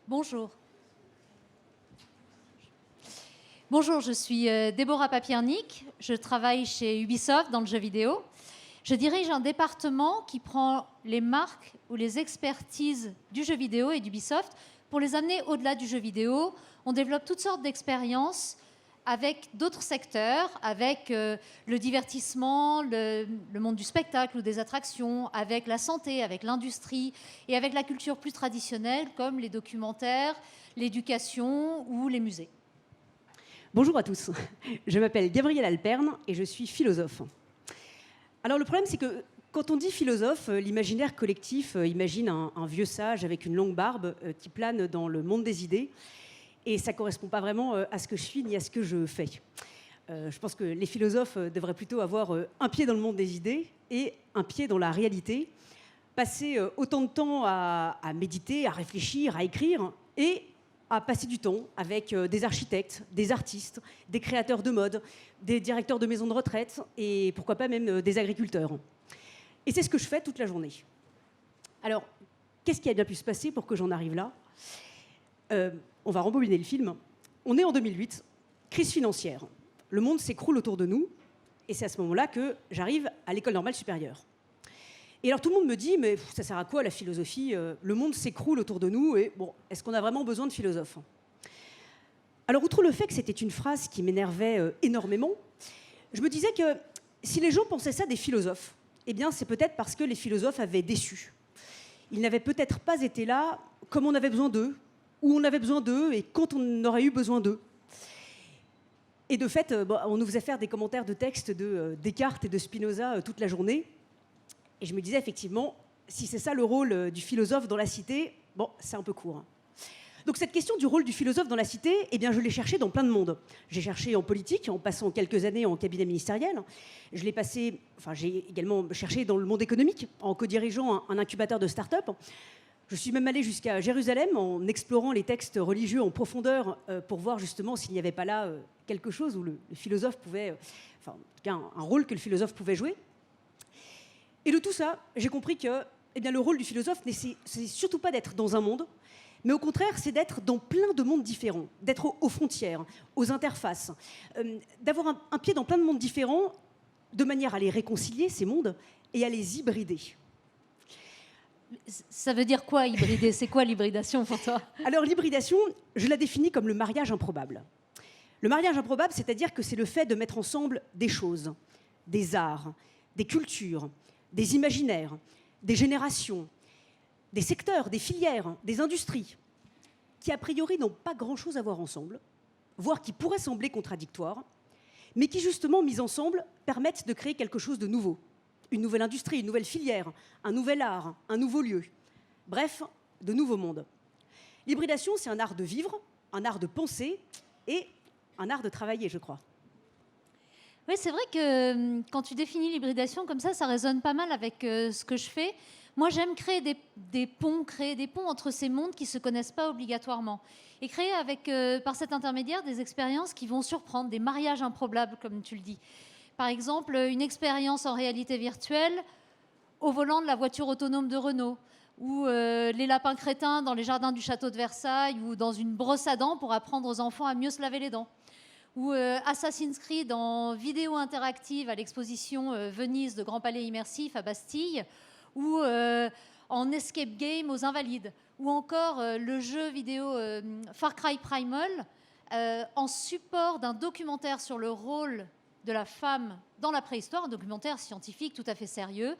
Bonjour. Bonjour, je suis Déborah Papiernik. Je travaille chez Ubisoft dans le jeu vidéo. Je dirige un département qui prend les marques ou les expertises du jeu vidéo et d'Ubisoft pour les amener au-delà du jeu vidéo. On développe toutes sortes d'expériences avec d'autres secteurs, avec le divertissement, le monde du spectacle ou des attractions, avec la santé, avec l'industrie et avec la culture plus traditionnelle comme les documentaires, l'éducation ou les musées. Bonjour à tous, je m'appelle Gabrielle Alperne et je suis philosophe. Alors le problème c'est que quand on dit philosophe, l'imaginaire collectif imagine un vieux sage avec une longue barbe qui plane dans le monde des idées et ça ne correspond pas vraiment à ce que je suis ni à ce que je fais. Je pense que les philosophes devraient plutôt avoir un pied dans le monde des idées et un pied dans la réalité, passer autant de temps à méditer, à réfléchir, à écrire et à passer du temps avec des architectes, des artistes, des créateurs de mode, des directeurs de maisons de retraite et pourquoi pas même des agriculteurs. Et c'est ce que je fais toute la journée. Alors, qu'est-ce qui a bien pu se passer pour que j'en arrive là ? On va rembobiner le film. On est en 2008, crise financière. Le monde s'écroule autour de nous et c'est à ce moment-là que j'arrive à l'école normale supérieure. Et alors tout le monde me dit, mais ça sert à quoi la philosophie ? Le monde s'écroule autour de nous et bon, est-ce qu'on a vraiment besoin de philosophes ? Alors outre le fait que c'était une phrase qui m'énervait énormément, je me disais que si les gens pensaient ça des philosophes, eh bien c'est peut-être parce que les philosophes avaient déçu. Ils n'avaient peut-être pas été là comme on avait besoin d'eux, où on avait besoin d'eux et quand on aurait eu besoin d'eux. Et de fait, on nous faisait faire des commentaires de textes de Descartes et de Spinoza toute la journée. Et je me disais effectivement, si c'est ça le rôle du philosophe dans la cité, bon, c'est un peu court. Donc cette question du rôle du philosophe dans la cité, eh bien, je l'ai cherchée dans plein de mondes. J'ai cherché en politique, en passant quelques années en cabinet ministériel. J'ai également cherché dans le monde économique, en co-dirigeant un incubateur de start-up. Je suis même allée jusqu'à Jérusalem en explorant les textes religieux en profondeur pour voir justement s'il n'y avait pas là quelque chose où le philosophe pouvait, en tout cas un rôle que le philosophe pouvait jouer. Et de tout ça, j'ai compris que le rôle du philosophe, c'est surtout pas d'être dans un monde, mais au contraire, c'est d'être dans plein de mondes différents, d'être aux frontières, aux interfaces, d'avoir un pied dans plein de mondes différents, de manière à les réconcilier, ces mondes, et à les hybrider. Ça veut dire quoi, hybrider ? C'est quoi l'hybridation pour toi ? Alors l'hybridation, je la définis comme le mariage improbable. Le mariage improbable, c'est-à-dire que c'est le fait de mettre ensemble des choses, des arts, des cultures, des imaginaires, des générations, des secteurs, des filières, des industries, qui a priori n'ont pas grand-chose à voir ensemble, voire qui pourraient sembler contradictoires, mais qui justement, mis ensemble, permettent de créer quelque chose de nouveau. Une nouvelle industrie, une nouvelle filière, un nouvel art, un nouveau lieu. Bref, de nouveaux mondes. L'hybridation, c'est un art de vivre, un art de penser et un art de travailler, je crois. Oui, c'est vrai que quand tu définis l'hybridation comme ça résonne pas mal avec ce que je fais. Moi, j'aime créer des ponts entre ces mondes qui ne se connaissent pas obligatoirement. Et créer par cet intermédiaire des expériences qui vont surprendre, des mariages improbables, comme tu le dis. Par exemple, une expérience en réalité virtuelle au volant de la voiture autonome de Renault, ou les lapins crétins dans les jardins du château de Versailles, ou dans une brosse à dents pour apprendre aux enfants à mieux se laver les dents. Ou Assassin's Creed en vidéo interactive à l'exposition Venise de Grand Palais Immersif à Bastille, ou en escape game aux Invalides, ou encore le jeu vidéo Far Cry Primal en support d'un documentaire sur le rôle de la femme dans la préhistoire, un documentaire scientifique tout à fait sérieux,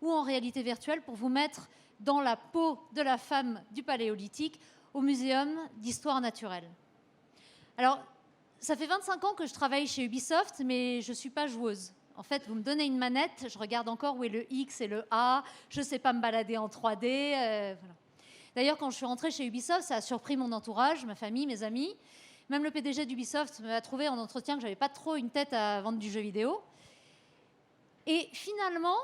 ou en réalité virtuelle pour vous mettre dans la peau de la femme du Paléolithique au Muséum d'histoire naturelle. Alors, ça fait 25 ans que je travaille chez Ubisoft, mais je ne suis pas joueuse. En fait, vous me donnez une manette, je regarde encore où est le X et le A, je ne sais pas me balader en 3D. Voilà. D'ailleurs, quand je suis rentrée chez Ubisoft, ça a surpris mon entourage, ma famille, mes amis. Même le PDG d'Ubisoft m'a trouvé en entretien que je n'avais pas trop une tête à vendre du jeu vidéo. Et finalement,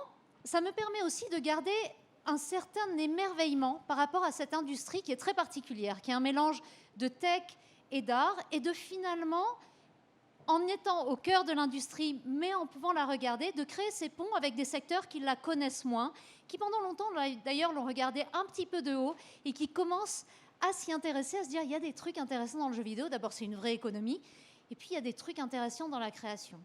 ça me permet aussi de garder un certain émerveillement par rapport à cette industrie qui est très particulière, qui est un mélange de tech et d'art, et de finalement, en étant au cœur de l'industrie, mais en pouvant la regarder, de créer ces ponts avec des secteurs qui la connaissent moins, qui pendant longtemps d'ailleurs l'ont regardée un petit peu de haut et qui commencent à s'y intéresser, à se dire il y a des trucs intéressants dans le jeu vidéo. D'abord, c'est une vraie économie. Et puis, il y a des trucs intéressants dans la création.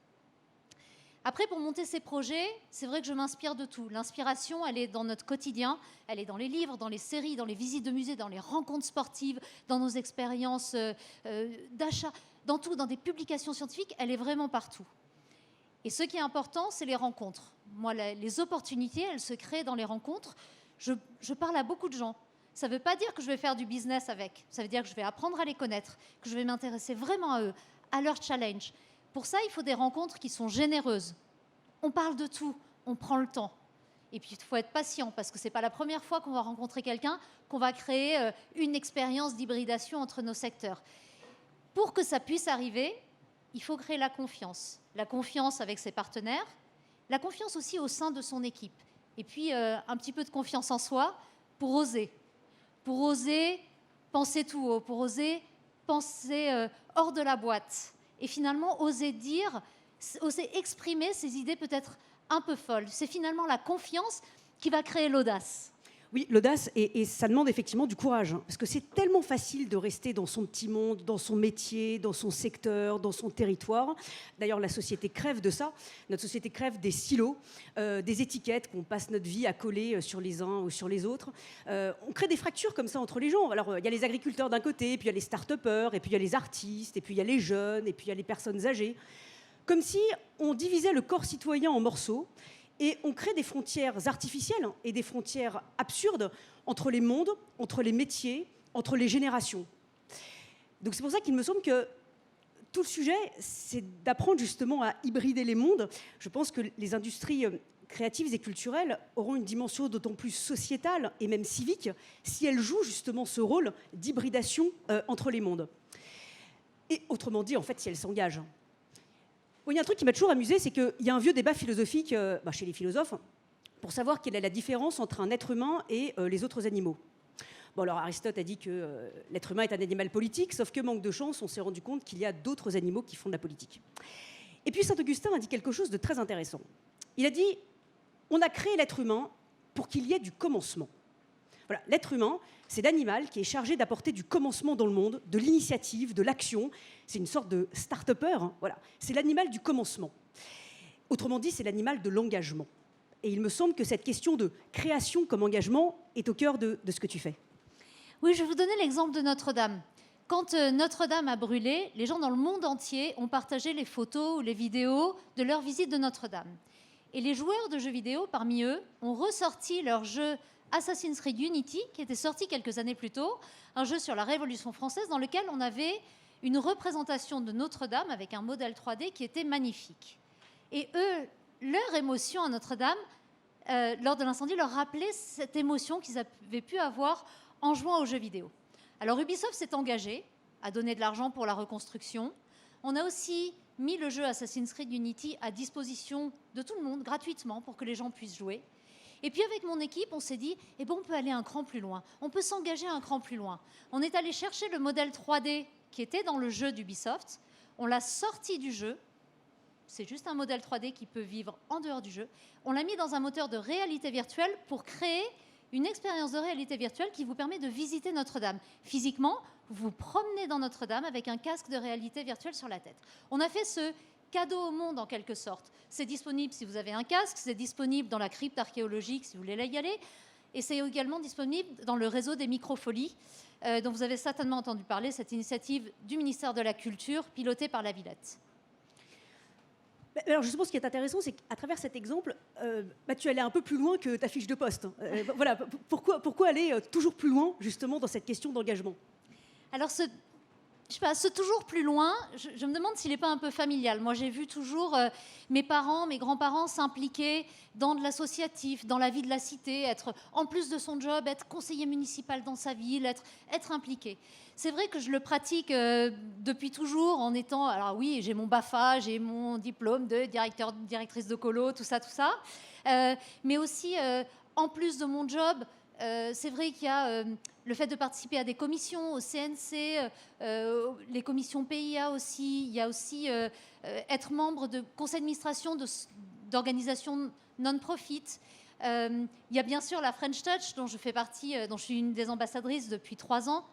Après, pour monter ces projets, c'est vrai que je m'inspire de tout. L'inspiration, elle est dans notre quotidien, elle est dans les livres, dans les séries, dans les visites de musées, dans les rencontres sportives, dans nos expériences d'achat, dans tout, dans des publications scientifiques, elle est vraiment partout. Et ce qui est important, c'est les rencontres. Moi, les opportunités, elles se créent dans les rencontres. Je parle à beaucoup de gens. Ça ne veut pas dire que je vais faire du business avec. Ça veut dire que je vais apprendre à les connaître, que je vais m'intéresser vraiment à eux, à leurs challenges. Pour ça, il faut des rencontres qui sont généreuses. On parle de tout, on prend le temps. Et puis, il faut être patient, parce que ce n'est pas la première fois qu'on va rencontrer quelqu'un, qu'on va créer une expérience d'hybridation entre nos secteurs. Pour que ça puisse arriver, il faut créer la confiance. La confiance avec ses partenaires, la confiance aussi au sein de son équipe. Et puis, un petit peu de confiance en soi pour oser. Pour oser penser tout haut, pour oser penser hors de la boîte. Et finalement, oser dire, oser exprimer ses idées peut-être un peu folles. C'est finalement la confiance qui va créer l'audace. Oui, l'audace, et ça demande effectivement du courage, hein, parce que c'est tellement facile de rester dans son petit monde, dans son métier, dans son secteur, dans son territoire. D'ailleurs, la société crève de ça. Notre société crève des silos, des étiquettes qu'on passe notre vie à coller sur les uns ou sur les autres. On crée des fractures comme ça entre les gens. Alors, il y a les agriculteurs d'un côté, puis il y a les start-upers, et puis il y a les artistes, et puis il y a les jeunes, et puis il y a les personnes âgées. Comme si on divisait le corps citoyen en morceaux. Et on crée des frontières artificielles et des frontières absurdes entre les mondes, entre les métiers, entre les générations. Donc c'est pour ça qu'il me semble que tout le sujet, c'est d'apprendre justement à hybrider les mondes. Je pense que les industries créatives et culturelles auront une dimension d'autant plus sociétale et même civique si elles jouent justement ce rôle d'hybridation entre les mondes. Et autrement dit, en fait, si elles s'engagent. Il y a un truc qui m'a toujours amusé, c'est qu'il y a un vieux débat philosophique chez les philosophes pour savoir quelle est la différence entre un être humain et les autres animaux. Bon, alors Aristote a dit que l'être humain est un animal politique, sauf que, manque de chance, on s'est rendu compte qu'il y a d'autres animaux qui font de la politique. Et puis Saint-Augustin a dit quelque chose de très intéressant. Il a dit « On a créé l'être humain pour qu'il y ait du commencement ». Voilà, l'être humain, c'est l'animal qui est chargé d'apporter du commencement dans le monde, de l'initiative, de l'action. C'est une sorte de start-upper. Hein, voilà. C'est l'animal du commencement. Autrement dit, c'est l'animal de l'engagement. Et il me semble que cette question de création comme engagement est au cœur de ce que tu fais. Oui, je vais vous donner l'exemple de Notre-Dame. Quand Notre-Dame a brûlé, les gens dans le monde entier ont partagé les photos ou les vidéos de leur visite de Notre-Dame. Et les joueurs de jeux vidéo, parmi eux, ont ressorti leur jeu Assassin's Creed Unity, qui était sorti quelques années plus tôt, un jeu sur la Révolution française dans lequel on avait une représentation de Notre-Dame avec un modèle 3D qui était magnifique. Et eux, leur émotion à Notre-Dame, lors de l'incendie, leur rappelait cette émotion qu'ils avaient pu avoir en jouant aux jeux vidéo. Alors Ubisoft s'est engagé à donner de l'argent pour la reconstruction. On a aussi mis le jeu Assassin's Creed Unity à disposition de tout le monde, gratuitement, pour que les gens puissent jouer. Et puis avec mon équipe, on s'est dit, eh ben, on peut aller un cran plus loin, on peut s'engager un cran plus loin. On est allé chercher le modèle 3D qui était dans le jeu d'Ubisoft, on l'a sorti du jeu, c'est juste un modèle 3D qui peut vivre en dehors du jeu, on l'a mis dans un moteur de réalité virtuelle pour créer une expérience de réalité virtuelle qui vous permet de visiter Notre-Dame. Physiquement, vous vous promenez dans Notre-Dame avec un casque de réalité virtuelle sur la tête. On a fait ce cadeau au monde en quelque sorte. C'est disponible si vous avez un casque, c'est disponible dans la crypte archéologique si vous voulez y aller, et c'est également disponible dans le réseau des microfolies, dont vous avez certainement entendu parler, cette initiative du ministère de la Culture pilotée par la Villette. Alors justement, ce qui est intéressant, c'est qu'à travers cet exemple, tu allais un peu plus loin que ta fiche de poste. Voilà, pourquoi aller toujours plus loin justement dans cette question d'engagement ? Alors ce toujours plus loin, je me demande s'il n'est pas un peu familial. Moi, j'ai vu toujours mes parents, mes grands-parents s'impliquer dans de l'associatif, dans la vie de la cité, être, en plus de son job, être conseiller municipal dans sa ville, être impliqué. C'est vrai que je le pratique depuis toujours en étant... Alors oui, j'ai mon BAFA, j'ai mon diplôme de directrice de colo, tout ça. Mais aussi, en plus de mon job... c'est vrai qu'il y a le fait de participer à des commissions, au CNC, les commissions PIA aussi. Il y a aussi être membre de conseil d'administration d'organisations non-profit. Il y a bien sûr la French Touch, dont je fais partie, dont je suis une des ambassadrices depuis 3 ans,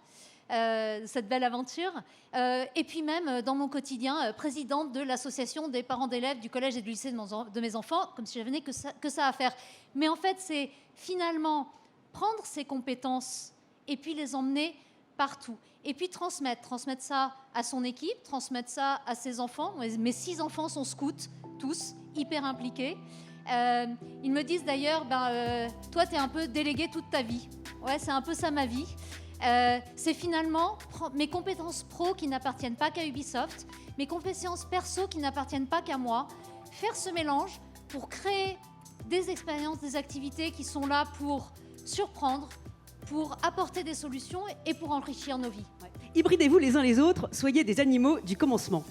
cette belle aventure. Et puis même, dans mon quotidien, présidente de l'association des parents d'élèves du collège et du lycée de mes enfants, comme si j'avais que ça à faire. Mais en fait, c'est finalement prendre ces compétences et puis les emmener partout. Et puis transmettre ça à son équipe, transmettre ça à ses enfants. Mes 6 enfants sont scouts, tous, hyper impliqués. Ils me disent d'ailleurs, toi, tu es un peu délégué toute ta vie. Ouais, c'est un peu ça ma vie. C'est finalement mes compétences pro qui n'appartiennent pas qu'à Ubisoft, mes compétences perso qui n'appartiennent pas qu'à moi. Faire ce mélange pour créer des expériences, des activités qui sont là pour surprendre, pour apporter des solutions et pour enrichir nos vies. Hybridez-vous les uns les autres, soyez des animaux du commencement.